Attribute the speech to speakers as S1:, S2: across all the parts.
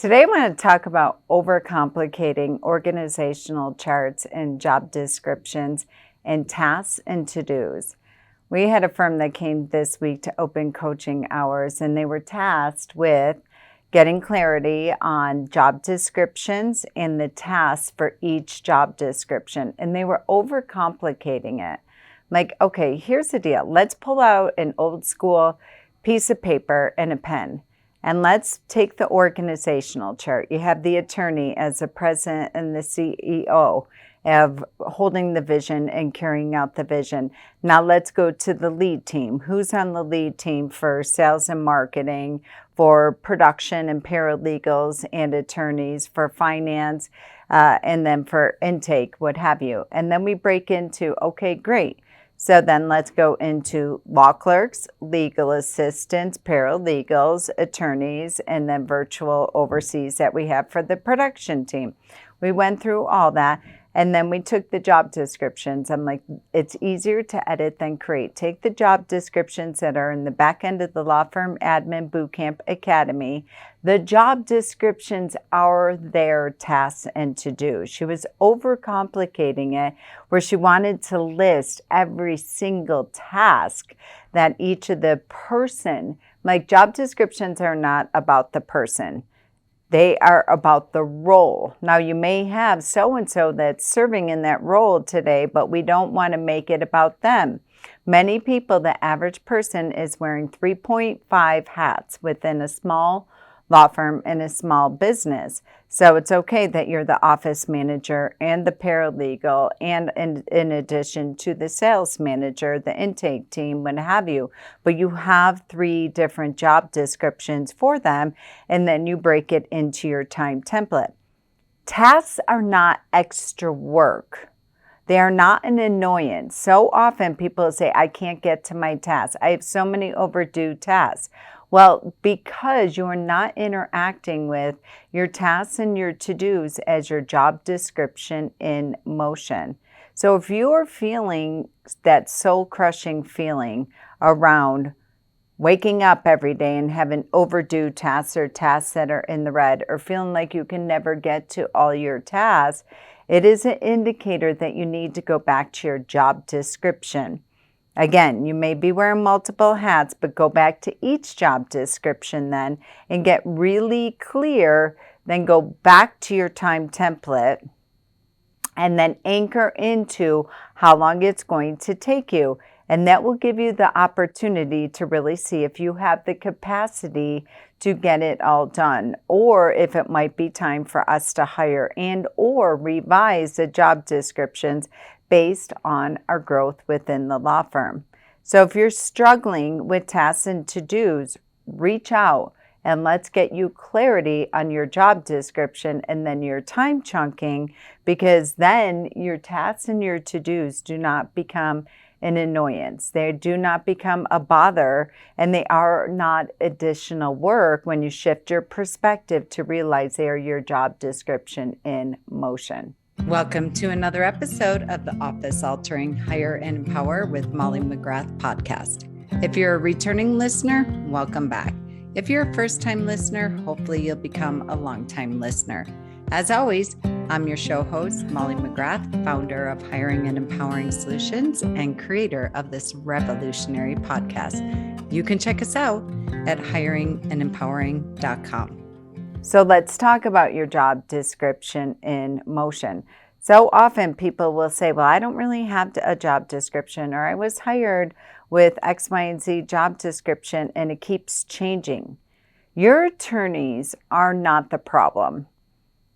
S1: Today I want to talk about overcomplicating organizational charts and job descriptions and tasks and to-dos. We had a firm that came this week to open coaching hours, and they were tasked with getting clarity on job descriptions and the tasks for each job description. And they were overcomplicating it. Like, okay, here's the deal. Let's pull out an old school piece of paper and a pen. And let's take the organizational chart. You have the attorney as the president and the CEO of holding the vision and carrying out the vision. Now let's go to the lead team. Who's on the lead team for sales and marketing, for production and paralegals and attorneys, for finance, and then for intake, what have you. And then we break into, okay, great. So then let's go into law clerks, legal assistants, paralegals, attorneys, and then virtual overseas that we have for the production team. We went through all that, and then we took the job descriptions. I'm like, it's easier to edit than create. Take the job descriptions that are in the back end of the Law Firm Admin Bootcamp Academy. The job descriptions are their tasks and to-do. She was overcomplicating it, where she wanted to list every single task that each of the person, like job descriptions are not about the person. They are about the role. Now, you may have so-and-so that's serving in that role today, but we don't want to make it about them. Many people, the average person is wearing 3.5 hats within a small law firm and a small business. So it's okay that you're the office manager and the paralegal and in addition to the sales manager, the intake team, what have you. But you have 3 different job descriptions for them, and then you break it into your time template. Tasks are not extra work. They are not an annoyance. So often people say, I can't get to my tasks. I have so many overdue tasks. Well, because you're not interacting with your tasks and your to-dos as your job description in motion. So if you are feeling that soul-crushing feeling around waking up every day and having overdue tasks or tasks that are in the red, or feeling like you can never get to all your tasks, it is an indicator that you need to go back to your job description. Again, you may be wearing multiple hats, but go back to each job description then and get really clear. Then go back to your time template and then anchor into how long it's going to take you. And that will give you the opportunity to really see if you have the capacity to get it all done, or if it might be time for us to hire and or revise the job descriptions based on our growth within the law firm. So if you're struggling with tasks and to-dos, reach out and let's get you clarity on your job description and then your time chunking, because then your tasks and your to-dos do not become an annoyance. They do not become a bother, and they are not additional work when you shift your perspective to realize they are your job description in motion. Welcome to another episode of the Office Altering Hire and Empower with Molly McGrath podcast. If you're a returning listener, welcome back. If you're a first-time listener, hopefully you'll become a long-time listener. As always, I'm your show host, Molly McGrath, founder of Hiring and Empowering Solutions and creator of this revolutionary podcast. You can check us out at hiringandempowering.com. So let's talk about your job description in motion. So often people will say, well, I don't really have a job description, or I was hired with X, Y, and Z job description and it keeps changing. Your attorneys are not the problem.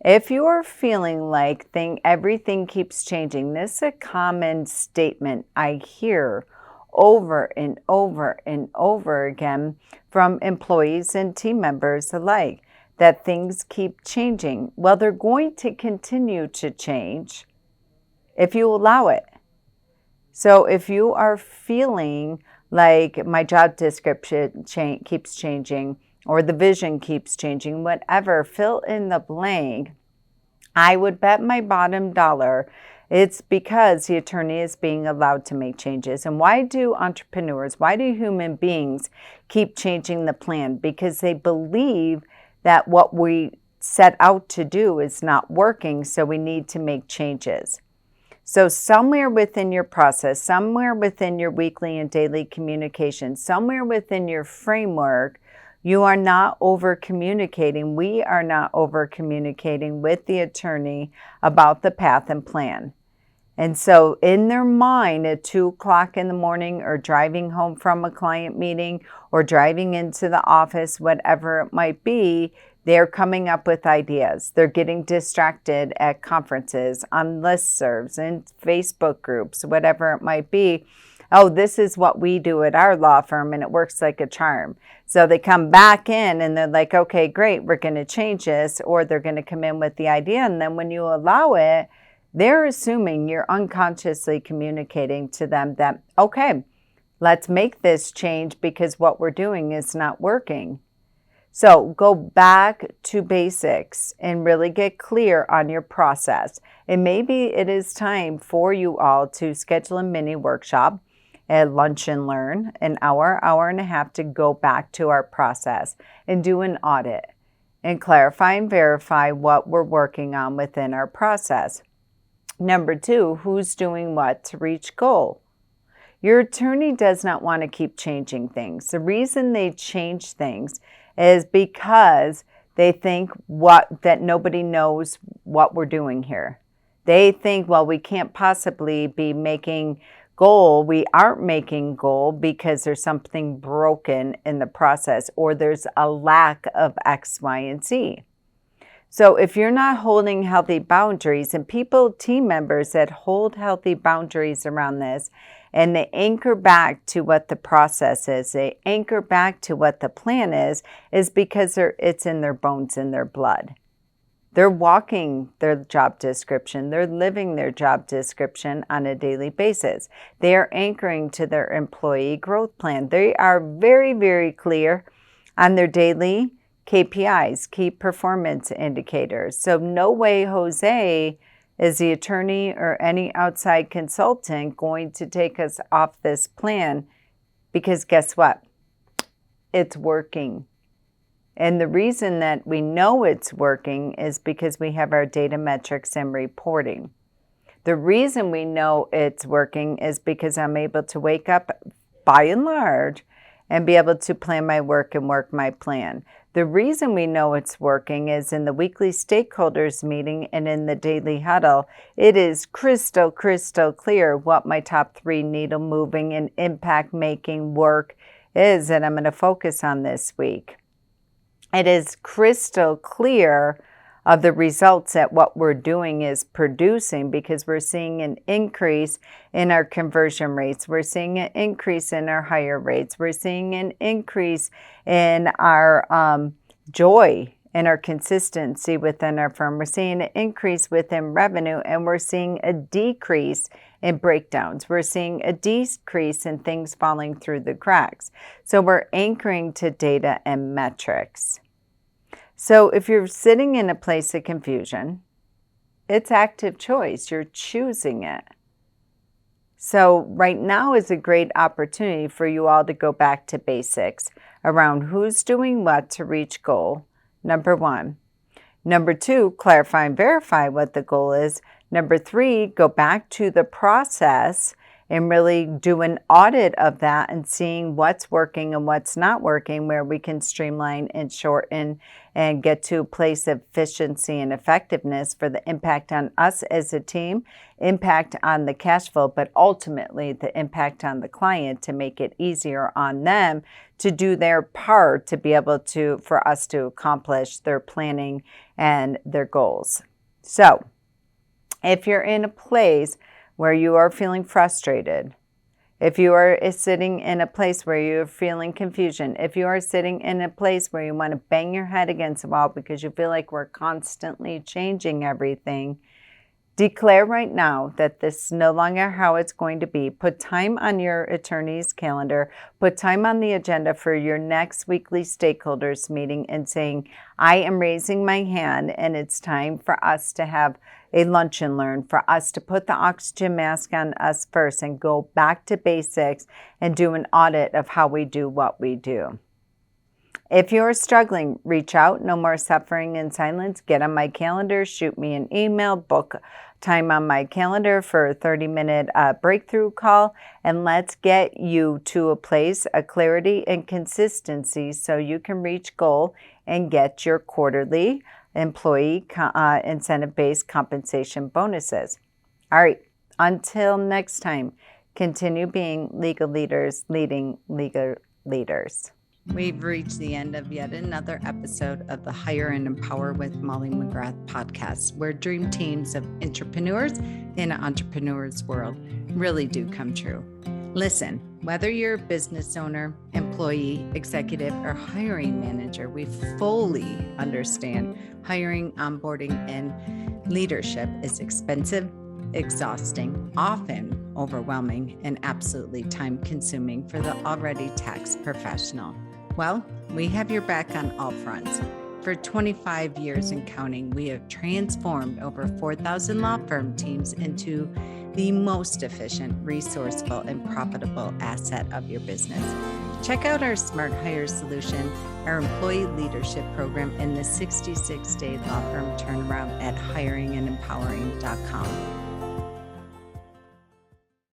S1: If you are feeling like everything keeps changing, this is a common statement I hear over and over and over again from employees and team members alike, that things keep changing. Well, they're going to continue to change if you allow it. So if you are feeling like my job description keeps changing, or the vision keeps changing, whatever, fill in the blank, I would bet my bottom dollar it's because the attorney is being allowed to make changes. And why do entrepreneurs, why do human beings keep changing the plan? Because they believe that what we set out to do is not working, so we need to make changes. So somewhere within your process, somewhere within your weekly and daily communication, somewhere within your framework, you are not over communicating. We are not over communicating with the attorney about the path and plan. And so in their mind at 2 o'clock in the morning, or driving home from a client meeting, or driving into the office, whatever it might be, they're coming up with ideas. They're getting distracted at conferences, on listservs, and Facebook groups, whatever it might be. Oh, this is what we do at our law firm, and it works like a charm. So they come back in and they're like, okay, great, we're going to change this, or they're going to come in with the idea. And then when you allow it, they're assuming you're unconsciously communicating to them that, okay, let's make this change because what we're doing is not working. So go back to basics and really get clear on your process. And maybe it is time for you all to schedule a mini workshop, a lunch and learn, an hour, hour and a half, to go back to our process and do an audit and clarify and verify what we're working on within our process. Number 2, who's doing what to reach goal? Your attorney does not want to keep changing things. The reason they change things is because they think that nobody knows what we're doing here. They think, well, we can't possibly be making goal. We aren't making goal because there's something broken in the process, or there's a lack of X, Y, and Z. So if you're not holding healthy boundaries, and team members that hold healthy boundaries around this, and they anchor back to what the process is, they anchor back to what the plan is because it's in their bones, in their blood. They're walking their job description. They're living their job description on a daily basis. They are anchoring to their employee growth plan. They are very, very clear on their daily KPIs, key performance indicators. So no way, Jose, is the attorney or any outside consultant going to take us off this plan, because guess what? It's working. And the reason that we know it's working is because we have our data metrics and reporting. The reason we know it's working is because I'm able to wake up, by and large, and be able to plan my work and work my plan. The reason we know it's working is in the weekly stakeholders meeting and in the daily huddle, it is crystal clear what my top 3 needle moving and impact making work is that I'm going to focus on this week. It is crystal clear of the results that what we're doing is producing, because we're seeing an increase in our conversion rates. We're seeing an increase in our hire rates. We're seeing an increase in our joy and our consistency within our firm. We're seeing an increase within revenue, and we're seeing a decrease in breakdowns. We're seeing a decrease in things falling through the cracks. So we're anchoring to data and metrics. So if you're sitting in a place of confusion, it's active choice. You're choosing it. So right now is a great opportunity for you all to go back to basics around who's doing what to reach goal, number 1. Number 2, clarify and verify what the goal is. Number 3, go back to the process and really do an audit of that and seeing what's working and what's not working, where we can streamline and shorten and get to a place of efficiency and effectiveness for the impact on us as a team, impact on the cash flow, but ultimately the impact on the client to make it easier on them to do their part to be able to, for us to accomplish their planning and their goals. So if you're in a place where you are feeling frustrated, if you are sitting in a place where you're feeling confusion, if you are sitting in a place where you want to bang your head against the wall because you feel like we're constantly changing everything, declare right now that this is no longer how it's going to be. Put time on your attorney's calendar. Put time on the agenda for your next weekly stakeholders meeting and saying, I am raising my hand and it's time for us to have a lunch and learn, for us to put the oxygen mask on us first and go back to basics and do an audit of how we do what we do. If you're struggling, reach out. No more suffering in silence. Get on my calendar, shoot me an email, book time on my calendar for a 30-minute breakthrough call, and let's get you to a place of clarity and consistency so you can reach goal and get your quarterly employee incentive-based compensation bonuses. All right, until next time, continue being legal leaders, leading legal leaders. We've reached the end of yet another episode of the Hire and Empower with Molly McGrath podcast, where dream teams of entrepreneurs in an entrepreneur's world really do come true. Listen, whether you're a business owner, employee, executive, or hiring manager, we fully understand hiring, onboarding, and leadership is expensive, exhausting, often overwhelming, and absolutely time-consuming for the already taxed professional. Well, we have your back on all fronts. For 25 years and counting, we have transformed over 4,000 law firm teams into the most efficient, resourceful, and profitable asset of your business. Check out our Smart Hire solution, our employee leadership program, and the 66-day law firm turnaround at hiringandempowering.com.